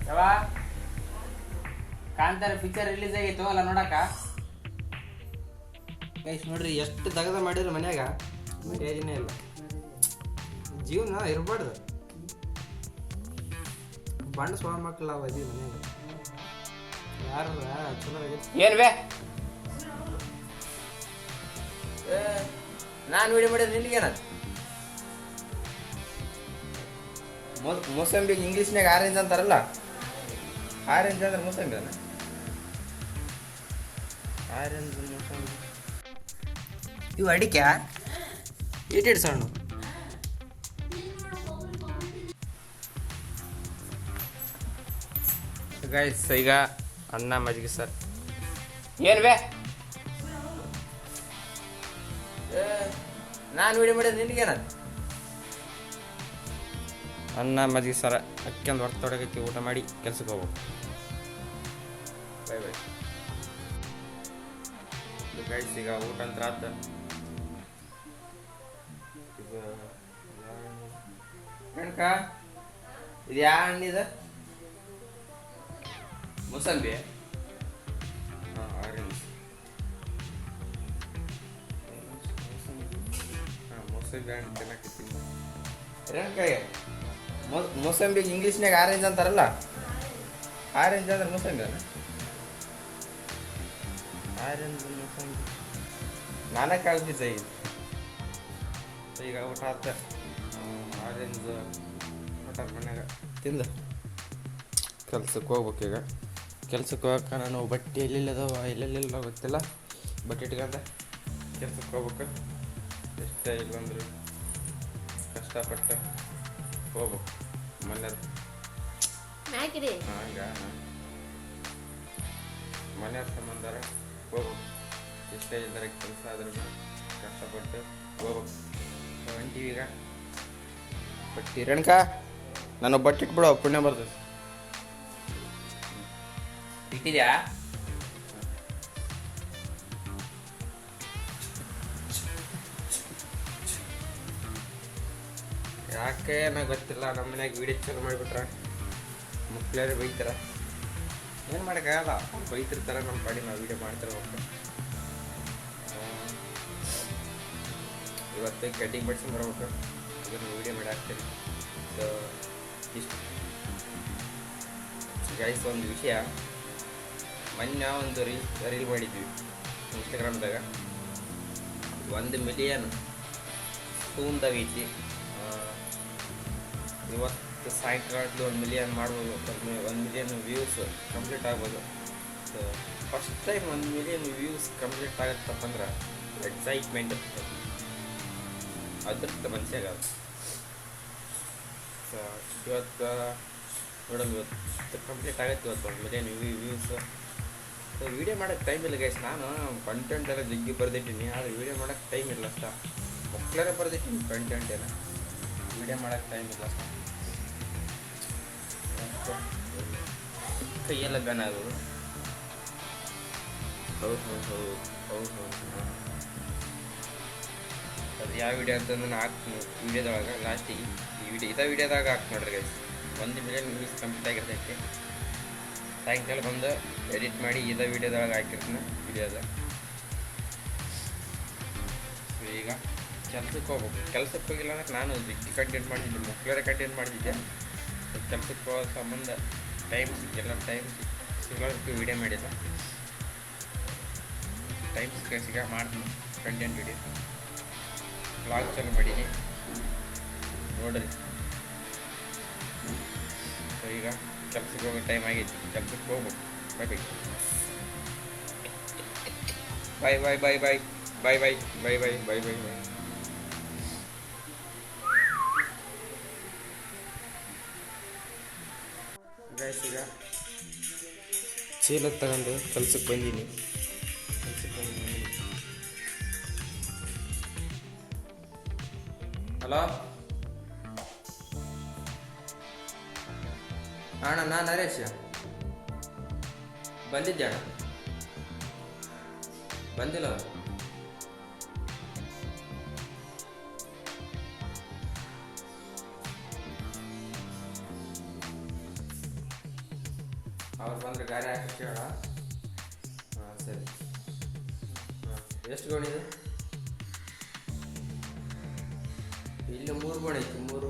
ಯಾವ Kantara picture release ಆಗಿತ್ತು ಅಲ್ಲ ನೋಡಕ್ಕ. ಗೈಸ್ ನೋಡ್ರಿ ಎಷ್ಟು ದಗದ ಮಾಡಿದ್ರು ಮನ್ಯಾಗ ಮರ್ಯಾದಿನೇ ಇಲ್ಲ. ಜೀವನ ಇರಬಾರ್ದು. ಬಂಡ ಸ್ವ ಮಕ್ಕಳು ಅವ ಇದೀವಿ ಮನ್ಯಾಗ. ಯಾರ ಚಲೋ ಏನ್ ಬೇ ನಾನು ವಿಡಿಯೋ ಮಾಡಿದ್ರೆ ನಿನಗೇನದು? ಮೋಸಂಬಿಗೆ ಇಂಗ್ಲೀಷ್ನಾಗ ಆರೆಂಜ್ ಅಂತಾರಲ್ಲ, ಆರೆಂಜ್ ಅಂದ್ರೆ ಮೋಸಂಬಿ ಅಲ್ಲ. ಆರೆಂಜ್ ಮೋಸಂಬಿ ಇವು ಅಡಿಕೆ ಏಟೇಟ್ ಸಣ್ಣ. ಗೈಸ್ ಈಗ ಅನ್ನ ಮಜ್ಜಿಗೆ ಸರ್. ಏನು ಬೇ ನಾನು ವಿಡಿಯೋ ಮಾಡಿದ್ರೆ ನಿನಗೇನದು? ಅನ್ನ ಮಜ್ಜಿಗೆ ಸರ ಅಕ್ಕಂದು ಹೊರತೊಡಗಕ್ಕೆ ಊಟ ಮಾಡಿ ಕೆಲ್ಸಕ್ಕೆ ಹೋಗ್ಬೇಕು. Bye bye. ಗೈಸ್ ಈಗ ಊಟ ಅಂತ ಆತ. ಕಣ್ಕ ಇದು ಯಾವ ಹಣ್ಣಿದೆ? ಮೋಸಂಬಿ. ಹಾಂ ಆರೆಂಜ್. ಹಾಂ ಮೋಸಂಬಿ ಹಣ್ಣು ತಿನ್ನಕತ್ತೀನಿ. ರೇಣಕಾಯಿ ಮೋಸಂಬಿಗೆ ಇಂಗ್ಲೀಷ್ನಾಗ ಆರೆಂಜ್ ಅಂತಾರಲ್ಲ, ಆರೆಂಜ್ ಅಂದ್ರೆ ಮೋಸಂಬಿ ಅಲ್ಲ. ಆರೆಂಜ್ ಮೋಸಂಬಿ ನಾಲ್ಕು ಆಗ್ತಿದ್ದೆ ಈಗ ಊಟ ಆತ. ಆರೆಂಜ್ ಊಟ ಮನ್ಯಾಗ ತಿಂದ ಕೆಲ್ಸಕ್ಕೆ ಹೋಗ್ಬೇಕು. ಈಗ ಕೆಲ್ಸಕ್ಕೆ ಹೋಗಕ್ಕೆ ನಾನು ಬಟ್ಟೆ ಎಲ್ಲೆಲ್ಲದವ ಎಲ್ಲೆಲ್ಲ ಗೊತ್ತಿಲ್ಲ, ಬಟ್ಟೆ ಇಟ್ಕೊಂಡ ಕೆಲ್ಸಕ್ಕೆ ಹೋಗ್ಬೇಕು. ಎಷ್ಟೇ ಇಲ್ಲಂದ್ರೆ ಕಷ್ಟಪಟ್ಟು ಹೋಗ್ಬೇಕು. ಮನೆಯವ್ರು ಹಂಗ ಮನೆಯವ್ರ ಸಂಬಂಧಾರ ಹೋಗ್ಬೇಕು. ಎಷ್ಟೇ ಇಲ್ದಾರ ಕೆಲಸ ಆದ್ರೂ ಕಷ್ಟಪಟ್ಟು ಹೋಗ್ಬೇಕು. ಹೊಂಟೀವಿ ಈಗ. ಬಟ್ಟೆ ರೇಣಕ ನಾನು ಬಟ್ಟೆ ಇಟ್ಬಿಡೋ ಪುಣ್ಯ ಬರ್ತದೆ. ಇಟ್ಟಿದ್ಯಾ? ಯಾಕೆ ನನಗೆ ಗೊತ್ತಿಲ್ಲ. ನಮ್ಮ ಮನ್ಯಾಗ ವಿಡಿಯೋ ಚಾಲು ಮಾಡಿಬಿಟ್ರೆ ಮಕ್ಳೇರು ಬೈತಾರ. ಏನು ಮಾಡೋಕ್ಕಾಗಲ್ಲ, ಬೈತಿರ್ತಾರೆ. ನಮ್ಮ ಪಾಡಿ ನಾವು ವಿಡಿಯೋ ಮಾಡ್ತಿರ್ಬೇಕು. ಇವತ್ತು ಕಟಿಂಗ್ ಬಡ್ಸ್ಕೊಂಡು ಬರ್ಬೇಕು. ಇದನ್ನು ವಿಡಿಯೋ ಮಾಡಿ ಹಾಕ್ತೀನಿ. ಸೊ ಇಷ್ಟು ಗೈಸ್ ಒಂದು ವಿಷಯ. ಮೊನ್ನೆ ಒಂದು ರೀಲ್ ಮಾಡಿದ್ವಿ ಇನ್ಸ್ಟಾಗ್ರಾಮ್ದಾಗ. 1 ಮಿಲಿಯನ್ ಸೂಂದಾಗೈತಿ. ಇವತ್ತು ಸಾಯಂಕಾಲದ 1 ಮಿಲಿಯನ್ ಮಾಡ್ಬೋದು. 1 ಮಿಲಿಯನ್ ವ್ಯೂಸ್ ಕಂಪ್ಲೀಟ್ ಆಗ್ಬೋದು. So first time 1 million views complete ಆಗತ್ತಪ್ಪ ಅಂದ್ರೆ ಎಕ್ಸೈಟ್ಮೆಂಟ್ ಅದೃಷ್ಟ ಮನುಷ್ಯಾಗ. ಸೊ ಇವತ್ತು ನೋಡೋಣ, ಇವತ್ತು ಕಂಪ್ಲೀಟ್ ಆಗತ್ತೆ. ಇವತ್ತು 1 ಮಿಲಿಯನ್ ವ್ಯೂಸ್. ಸೊ ವೀಡಿಯೋ ಮಾಡೋಕ್ಕೆ ಟೈಮ್ ಇಲ್ಲ ಗೈಸ್. ನಾನು ಕಂಟೆಂಟ್ ಎಲ್ಲ ಜಗ್ಗಿ ಬರೆದಿಟ್ಟಿನಿ, ಆದರೆ ವೀಡಿಯೋ ಮಾಡೋಕ್ಕೆ ಟೈಮ್ ಇಲ್ಲ ಅಷ್ಟ. ಮಕ್ಕಳೇ ಬರೆದಿಟ್ಟಿನಿ ಕಂಟೆಂಟ್ ಎಲ್ಲ, ವೀಡಿಯೋ ಮಾಡೋಕ್ಕೆ ಟೈಮ್ ಇಲ್ಲ ಅಷ್ಟ. ಕೈಯೆಲ್ಲ ಬ್ಯಾನ್ ಆಗೋದು. ಹೌದು ಅದು ಯಾವ ವಿಡಿಯೋ ಅಂತ ನಾನು ಹಾಕ್ತೀನಿ ವಿಡಿಯೋದೊಳಗೆ ಲಾಸ್ಟಿಗೆ. ಇದೇ ವಿಡಿಯೋದಾಗ ಹಾಕ್ತೀನಿ ನೋಡ್ರಿ ಗೈಸ್. 1 ಮಿಲಿಯನ್ ವ್ಯೂಸ್ ಕಂಪ್ಲೀಟ್ ಆಗಿರ್ತೈತಿ. ಸಾಯಂಕಾಲ ಬಂದು ಎಡಿಟ್ ಮಾಡಿ ಇದೇ ವಿಡಿಯೋದೊಳಗೆ ಹಾಕಿರ್ತೀನಿ ವಿಡಿಯೋದ. ಈಗ ಕೆಲ್ಸಕ್ಕೆ ಹೋಗ್ಬೇಕು. ಕೆಲ್ಸಕ್ಕೆ ಹೋಗಿಲ್ಲ ಅಂದ್ರೆ ನಾನು ಜಿಗ್ಗಿ ಕಂಟೆಂಟ್ ಮಾಡ್ತಿದ್ದೆ, ಮಕ್ಕಳೇ ಕಂಟೆಂಟ್ ಮಾಡ್ತಿದ್ದೆ. ಕೆಲ್ಸಕ್ಕೆ ಹೋಗೋ ಸಂಬಂಧ ಟೈಮ್ ಸಿಕ್ಕಿಲ್ಲ. ಟೈಮ್ ಸಿಗೋದಕ್ಕೆ ವಿಡಿಯೋ ಮಾಡಿಲ್ಲ. ಟೈಮ್ ಸಿಗ ಮಾಡ್ತೀನಿ ಕಂಟೆಂಟ್ ವಿಡಿಯೋ. ವ್ಲಾಗ್ ಚಾಲು ಮಾಡೀನಿ ನೋಡ್ರಿ. ಸೊ ಈಗ ಕೆಲ್ಸಕ್ಕೆ ಹೋಗೋ ಟೈಮ್ ಆಗೈತಿ. ಕೆಲ್ಸಕ್ಕೆ ಹೋಗ್ಬೇಕು. ಬಾಯ್ ಬಾಯ್ ಬಾಯ್ ಬಾಯ್ ಬಾಯ್ ಬಾಯ್ ಬಾಯ್ ಬಾಯ್ ಬಾಯ್ ಬಾಯ್ ಬಾಯ್. ಗೈಸ್ ಈಗ ಚೀಲ ತಗೊಂಡು ಕೆಲ್ಸಕ್ಕೆ ಬಂದೀನಿ. ಹಲೋ ಅಣ್ಣ, ನಾನು ನರೇಶ್ ಬಂದಿದ್ದೆ ಅಣ್ಣ. ಬಂದಿಲ್ಲ ಅವರು. ಅವ್ರು ಬಂದರೆ ಗಾಡಿ ಹಾಕಿ ಹೇಳ. ಹಾಂ ಸರಿ. ಹಾಂ ಎಷ್ಟು ಗೋಣಿ ಇದೆ? ಇಲ್ಲಿ 3 ಗೋಣಿ ಐತಿ, 3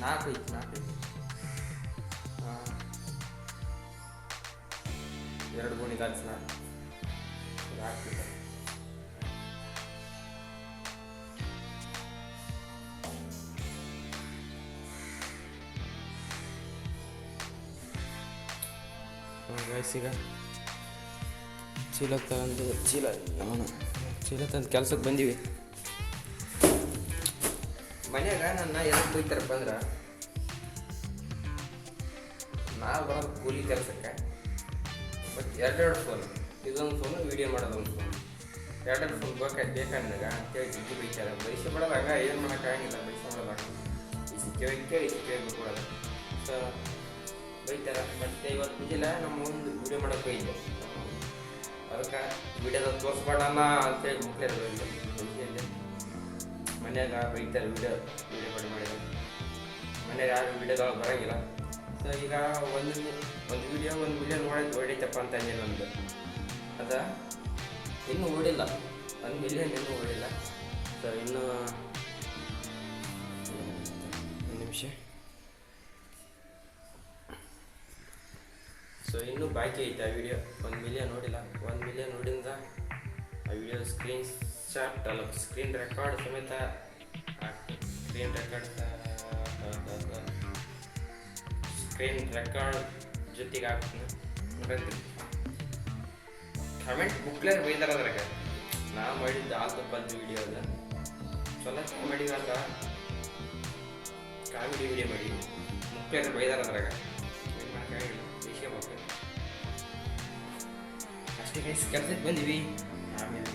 4 ಐತಿ. ಹಾಂ 2 ಗೋಣಿ ಹಾಕ್ಸಣ ಹಾಕ್ತಿದ್ದೆ. ಈಗ ಚೀಲ ತಂದು ಕೆಲ್ಸಕ್ಕೆ ಬಂದೀವಿ. ಮನ್ಯಾಗ ನನ್ನ ಎದಕ್ಕೆ ಬೈತಾರಪ್ಪ ಅಂದ್ರೆ, ನಾವು ಬರೋದು ಕೂಲಿ ಕೆಲಸಕ್ಕೆ. ಬಟ್ 2 ಫೋನ್, ಇದೊಂದು ಫೋನು ವೀಡಿಯೋ ಮಾಡೋದು ಒಂದು ಫೋನ್, 2 ಫೋನ್ ಬೇಕಾ ನನಗೆ ಅಂತೇಳಿ ಜಿಗ್ಗಿ ಬೈತಾರೆ. ಬೈಸಿ ಬಿಡೋದಾಗ ಏನು ಮಾಡೋಕ್ಕಾಗಿಲ್ಲ, ಬೈಸಿ ಮಾಡೋದಾಗ ಈ ಕೇಳಿ ಬಿಟ್ಬಿಡೋದು. ಸೊ ಬೈತಾರೆ. ಮತ್ತು ಇವತ್ತು ಮುಂಜಾನೆ ನಮ್ಮ ಒಂದು ವೀಡಿಯೋ ಮಾಡೋಕ್ಕೆ ಹೋಗಿದ್ದೆ. ಅದಕ್ಕೆ ವೀಡಿಯೋದಾಗ ತೋರಿಸ್ಬೇಡಲ್ಲ ಅಂತೇಳಿ ಮುಖ್ಯ ಬೈಸಿಯಲ್ಲಿ ಮನ್ಯಾಗ ಬೈತಾರೆ. ವೀಡಿಯೋ ಮಾಡಿದ್ರು ಮನ್ಯಾಗ ಯಾರು ವೀಡಿಯೋದೊಳಗೆ ಬರೋಂಗಿಲ್ಲ. ಸೊ ಈಗ ಒಂದು ವೀಡಿಯೋ 1 ಮಿಲಿಯನ್ ಹೊಡೈತಪ್ಪ ಅಂತ ಒಂದು ಅದ ಇನ್ನೂ ಓಡಿಲ್ಲ, 1 ಮಿಲಿಯನ್ ಇನ್ನೂ ಓಡಿಲ್ಲ. ಸೊ ಇನ್ನೂ 1 ನಿಮಿಷ. ಸೊ ಇನ್ನೂ ಬಾಕಿ ಐತೆ ಆ ವಿಡಿಯೋ. 1 ಮಿಲಿಯನ್ ನೋಡಿಲ್ಲ. 1 ಮಿಲಿಯನ್ ನೋಡಿಂದ ಆ ವಿಡಿಯೋ ಸ್ಕ್ರೀನ್ ರೆಕಾರ್ಡ್ ಸಮೇತ ಸ್ಕ್ರೀನ್ ರೆಕಾರ್ಡ್ ಜೊತೆಗೆ ಹಾಕ್ತೀನಿ. ಕಮೆಂಟ್ ಬುಕ್ಲೇರ್ ಬೈದಾರ ಅದ್ರಾಗ. ನಾ ಮಾಡಿದ್ದು ಆಲ್ತಪ್ಪದ್ದು ವಿಡಿಯೋ ಅದ ಚಲೋ ಮಾಡಿದಾಗ ಕಾಮಿಡಿ ವಿಡಿಯೋ ಮಾಡಿ ಬುಕ್ಲೇರ್ ಬೈದಾರ ಅದ್ರಾಗ. ಏನು ಮಾಡೋಕ್ಕಾಗಿಲ್ಲ, ವಿಷಯ ಬೇಕು ಅಷ್ಟೇ. ಗೈಸ್ ಕೆಲ್ಸಕ್ಕೆ ಬಂದಿವಿ, ಆಮೇಲೆ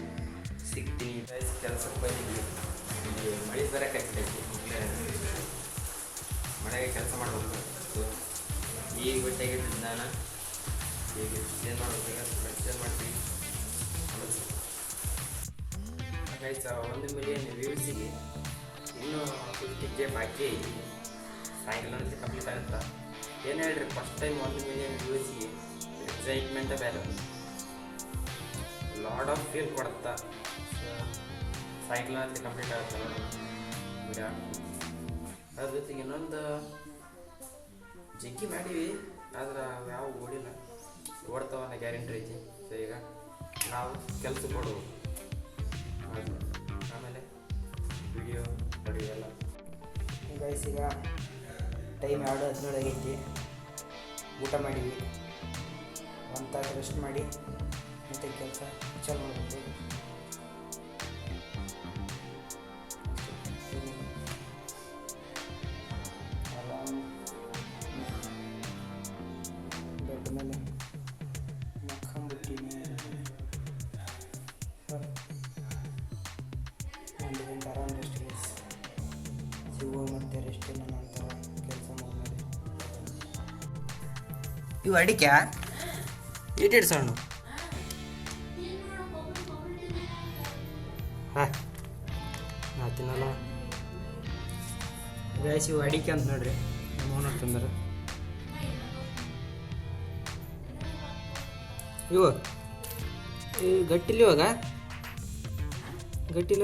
ಸಿಗ್ತೀನಿ. ಗೈಸ್ ಕೆಲ್ಸಕ್ಕೆ ಬಂದಿದ್ವಿ, ಮಳೆ ಬರೋಕ್ಕಾಗ್ತೈತಿ. ಮಳೆಗೆ ಕೆಲಸ ಮಾಡಬೇಕು. ಸೊ ಈಗ ಬಿಟ್ಟಾಗಿದ್ದು ನಾನು ಈಗ ಏನು ಮಾಡಬೇಕು, ಏನು ಮಾಡ್ತೀವಿ. ಗೈಸ್ 1 ಮಿಲಿಯನ್ ವ್ಯೂಸಿಗೆ ಇನ್ನೂ 50K ಬಾಕಿ ಐತಿ. ಸಾಯಂಕಾಲ ಕಂಪ್ಲೀಟ್ ಆಗುತ್ತಾ ಏನು ಹೇಳ್ರಿ. ಫಸ್ಟ್ ಟೈಮ್ 1 ಮಿಲಿಯನ್ ವ್ಯೂಸಿಗೆ ಎಕ್ಸೈಟ್ಮೆಂಟೇ ಬೇರೆ, ಲಾಡ್ ಆಫ್ ಫೀಲ್ ಕೊಡುತ್ತಾ. ಸಾಯಂಕಾಲ ಕಂಪ್ಲೀಟ್ ಆಗುತ್ತೆ ನೋಡಿ ವಿಡಿಯೋ. ಅದ್ರ ಜೊತೆಗೆ ಇನ್ನೊಂದು ಜಗ್ಗಿ ಮಾಡೀವಿ, ಆದ್ರೆ ಯಾವ ಓಡಿಲ್ಲ. ಓಡ್ತಾವನ್ನ ಗ್ಯಾರಂಟಿ ಐತಿ. ಸೊ ಈಗ ನಾವು ಕೆಲಸ ಕೊಡುವು, ಆಮೇಲೆ ವಿಡಿಯೋ ಎಲ್ಲ. ಗೈಸ್ ಈಗ ಟೈಮ್ 2:17 ಆಗೈತಿ. ಊಟ ಮಾಡೀವಿ, 1 ತಾಸು ರೆಸ್ಟ್ ಮಾಡಿ ಮತ್ತು ಕೆಲಸ ಚಾಲು ಮಾಡಬೇಕು. ಬೆಡ್ ಮೇಲೆ ಮಕ್ಕಂಬಿಟ್ಟಿನಿ. 1 ಗಂಟೆ ಆರಾಮ್ ರೆಸ್ಟ್ ಗೈಸ್. ಸಿಗುವ ಮತ್ತು ರೆಸ್ಟಿನ ನಂತರ ಕೆಲಸ ಮಾಡಿದೆ. ಇವು ಅಡಿಕೆ ಏಟೆಡ್ ಸಣ್ಣ. ಹಾಂ ನಾ ತಿನ್ನಲ್ಲ ಗೈಸ್. ಇವು ಅಡಿಕೆ ಅಂತ ನೋಡ್ರಿ, ನಮ್ಮ ಓನರ್ ತಂದ್ರೆ. ಇವು ಗಟ್ಟಿಲ್ಲ, ಇವಾಗ ಗಟ್ಟಿಲ್ಲ.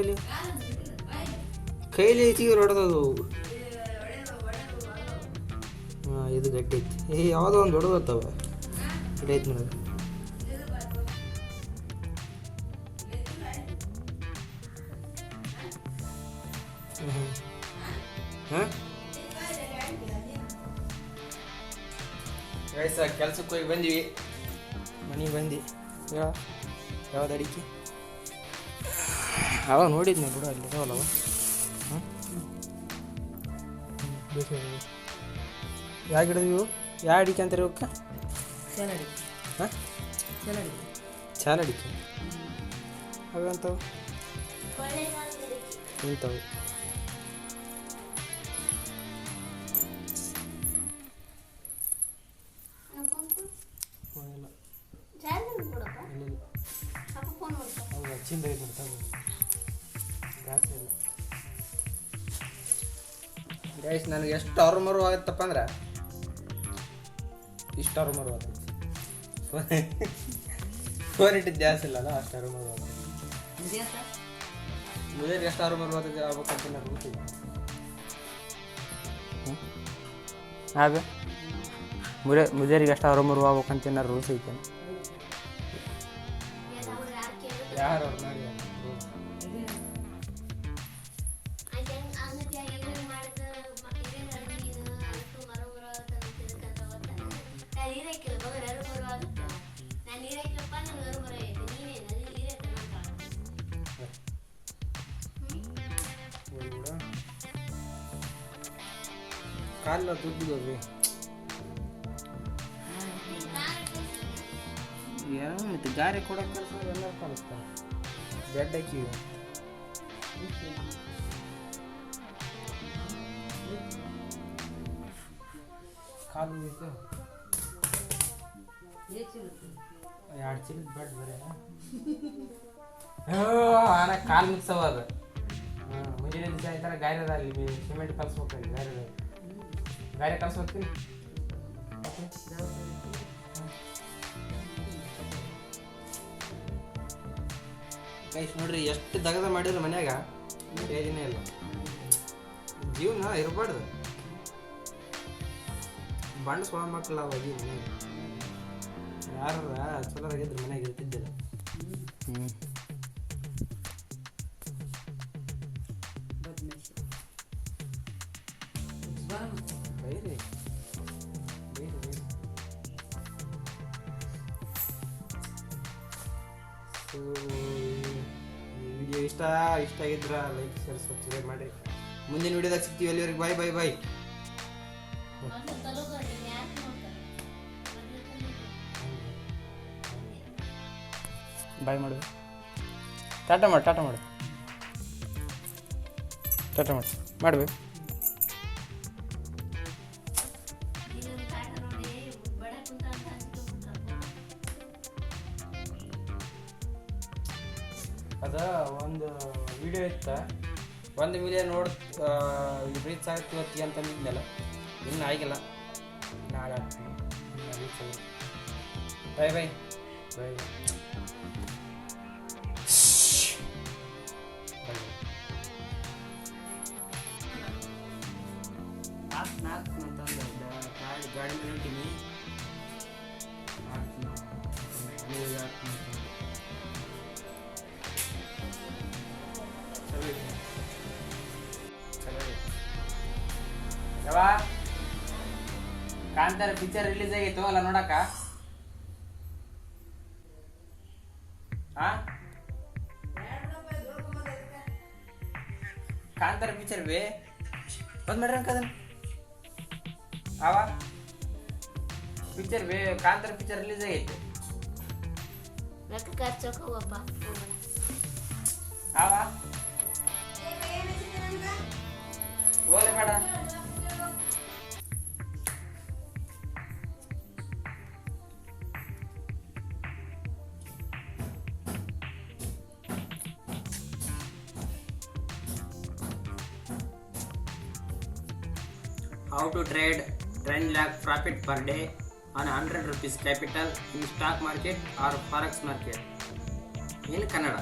ಕೈಲಿ ಐತಿ ಹೊಡೆದವು. ಹಾಂ ಇದು ಗಟ್ಟಿ ಐತಿ. ಯಾವುದೋ ಒಂದು ಹೊಡೆದತ್ತವ ಐತಿ ನೋಡೋದು. ಹಾಂ ಗೈಸ್ ಕೆಲ್ಸಕ್ಕೆ ಹೋಗಿ ಬಂದೀವಿ, ಮನೆಗೆ ಬಂದು ಹೇಳ ಯಾವ್ದು ಅಡಿಕೆ ಅವಾಗ ನೋಡಿದ್ನಿ ಬಿಡು, ಅಲ್ಲಿ ಇದಾವಲ್ಲವ. ಹಾಂ ಯಾವ ಗಿಡದಿವು, ಯಾವ ಅಡಿಕೆ ಅಂತಾರೆ ಇವಕ್ಕ? ಹಾಂ ಚಾಲ ಅಡಿಕೆ ಅವಂತವು ಇಂಥವು. ಹಚ್ಚಿಂದ ಗೈಸ್ ನನಗೆ ಎಷ್ಟು ಅರುಮರು ಆಗುತ್ತಪ್ಪ ಅಂದ್ರೆ ಇಷ್ಟು ಅರುಮರು ಆಗುತ್ತೆ. ಫೋನ್ ಇಟ್ಟಿದ್ದು ಜಾಸ್ತಿ ಇಲ್ಲಲ್ಲ ಅಷ್ಟು ಅರುಮರು ಮುದೇರಿಗೆ ಎಷ್ಟು ಅರುಮರು ಆಗ್ಬೇಕಂತ ನಾನು ಗೊತ್ತಿಲ್ಲ. ಹಾಗೆ ಮುದೇರಿಗೆ ಎಷ್ಟು ಅರುಮರು ಆಗ್ಬೇಕಂತ ಏನಾರು ರೂಲ್ಸ್ ಐತೆ? ಯಾರು ಅವ್ರು ಮಾಡಿ ಕಾಲ ತುದ್ದಿಗೋದ್ರಿ ಏನೋ ಮತ್ತು ಗಾರೆ ಕೊಡೋಕೆ ಕೆಲಸ ಎಲ್ಲ ಕಲಿಸ್ತಾರೆ. ಬೆಡ್ ಹಾಕಿ ಕಾಲು ಬೇಕು 2 ಚೀಲದ ಬೆಡ್ ಬರೇ ಆನ ಕಾಲು ಮಿಕ್ಸ್ ಅವಾಗ. ಮುಂಜಾನೆ ದಿವಸ ಈ ಥರ ಗಾರೆ ಅದ ಅಲ್ಲಿ ಸಿಮೆಂಟ್ ಕಲ್ಸ್ಬೇಕು. ಗಾರೆ ಕಲ್ಸ್ಬೇಕಿಲ್ಲ ಗೈಸ್ ನೋಡ್ರಿ ಎಷ್ಟು ದಗದ ಮಾಡಿದ್ರು ಮನ್ಯಾಗ ಏನೇ ಇಲ್ಲ. ಜೀವನ ಇರಬಾರ್ದು. ಬಂಡ ಸೊಳ ಮಕ್ಕಳು ಅವಾಗಿ ಮನ್ಯಾಗ ಯಾರ ಚಲೋದಾಗಿದ್ರು ಮನ್ಯಾಗ ಇರ್ತಿದ್ದಿಲ್ಲ. ಬೈರಿ ವಿಡಿಯೋ ಇಷ್ಟ ಆಗಿದ್ರ ಲೈಕ್ ಶೇರ್ ಸಬ್ಸ್ಕ್ರೈಬ್ ಮಾಡಿ. ಮುಂದಿನ ವಿಡಿಯೋದಾಗ ಸಿಗ್ತೀವಿ. ಅಲ್ಲಿವರೆಗೆ ಬಾಯ್ ಬಾಯ್ ಬಾಯ್. ಬಾಯ್ ಮಾಡು. ಟಾಟಾ ಮಾಡು ಮಾಡ್ಬೇಕು. ಅದ ಒಂದು ವಿಡಿಯೋ ಇತ್ತು 1 ಮಿಲಿಯನ್ ರೀಚ್ ಆಗುತ್ತೆ ಇವತ್ತಿಗೆ ಅಂತಂದಿದ್ನಲ್ಲ, ಇನ್ನೂ ಆಗಿಲ್ಲ. ನಾಳೆ ಆಗ್ತೀನಿ. ಬಾಯ್ ಬಾಯ್ ಬಾಯ್. ಗಾಡಿ ಹೊಂಟೀನಿ. ಯಾವ ಕಾಂತಾರ ಪಿಕ್ಚರ್ ರಿಲೀಸ್ ಆಗಿತ್ತು ಅಲ್ಲ ನೋಡಕ್ಕ? ಕಾಂತಾರ ಪಿಕ್ಚರ್ ಬೇ ಬಂದ್ ಮಾಡ್ರಿ ಅಂಕದನ್ ಅವ ಪಿಕ್ಚರ್ ಬೇ ಕಾಂತಾರ ಪಿಕ್ಚರ್ ರಿಲೀಸ್ ಆಗೈತೆ. ಅವ ಹೋಗ್ಲಿ ಬೇಡ. How to trade 10 lakh profit per day on 100 rupees capital in stock market or forex market in Kannada.